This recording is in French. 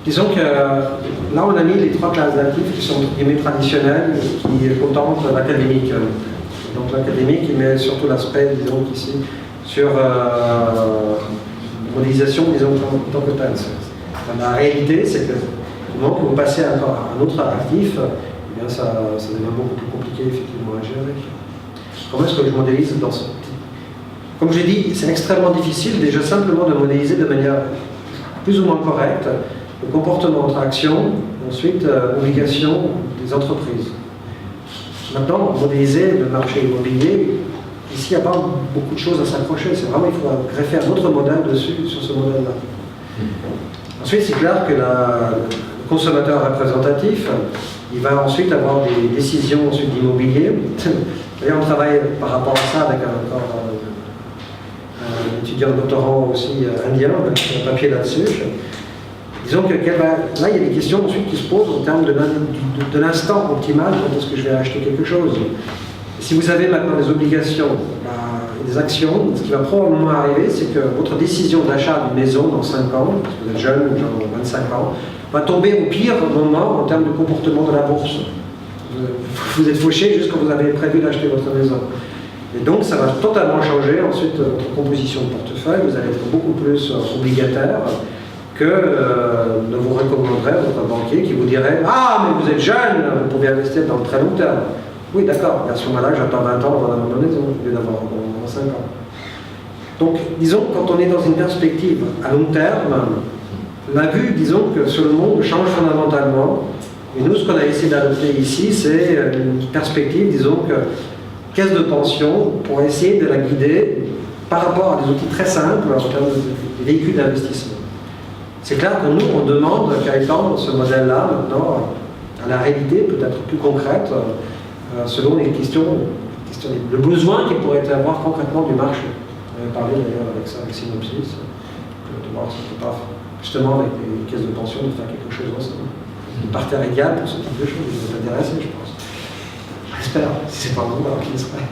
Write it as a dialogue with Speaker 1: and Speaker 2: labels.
Speaker 1: Disons que là, on a mis les 3 classes d'actifs qui sont entre guillemets traditionnelles, qui contentent l'académique. Donc l'académique, il met surtout l'aspect, disons ici, sur modélisation, disons, en tant que telle. La réalité, c'est que du moment que vous passez à un autre actif, eh bien, ça devient beaucoup plus compliqué effectivement à gérer. Comment est-ce que je modélise dans ce type? Comme j'ai dit, c'est extrêmement difficile déjà simplement de modéliser de manière plus ou moins correcte le comportement entre actions, ensuite obligations des entreprises. Maintenant, modéliser le marché immobilier, ici, il n'y a pas beaucoup de choses à s'accrocher. C'est vraiment, il faut greffer un autre modèle dessus, sur ce modèle-là. Ensuite, c'est clair que le consommateur représentatif, il va ensuite avoir des décisions d'immobilier. D'ailleurs, on travaille par rapport à ça avec un étudiant doctorant aussi indien, qui a un papier là-dessus. Disons que là, il y a des questions ensuite qui se posent en termes de l'instant optimal quand est-ce que je vais acheter quelque chose. Et si vous avez maintenant des obligations et des actions, ce qui va probablement arriver, c'est que votre décision d'achat d'une maison dans 5 ans, parce que vous êtes jeune, genre 25 ans, va tomber au pire moment en termes de comportement de la bourse. Vous êtes fauché juste quand vous avez prévu d'acheter votre maison. Et donc, ça va totalement changer ensuite votre composition de portefeuille. Vous allez être beaucoup plus obligataire que ne vous recommanderait votre banquier qui vous dirait « Ah, mais vous êtes jeune, vous pouvez investir dans le très long terme. » Oui, d'accord, mais à ce moment-là, j'attends 20 ans avant d'avoir ma maison, au lieu d'avoir 5 ans. Donc, disons, quand on est dans une perspective à long terme, la vue, disons, que sur le monde change fondamentalement. Et nous, ce qu'on a essayé d'adopter ici, c'est une perspective, disons, que caisse de pension, pour essayer de la guider par rapport à des outils très simples en termes de véhicules d'investissement. C'est clair que nous, on demande qu'à étendre ce modèle-là maintenant à la réalité peut-être plus concrète, selon les questions, le besoin qu'il pourrait y avoir concrètement du marché. On avait parlé d'ailleurs avec ça, avec Synopsis, de voir si on ne peut pas, justement avec les caisses de pension, de faire quelque chose ensemble. Une parterre égal pour ce type de choses, ils vont intéresser, je pense. J'espère, si c'est pas un nombre, alors qui le serait.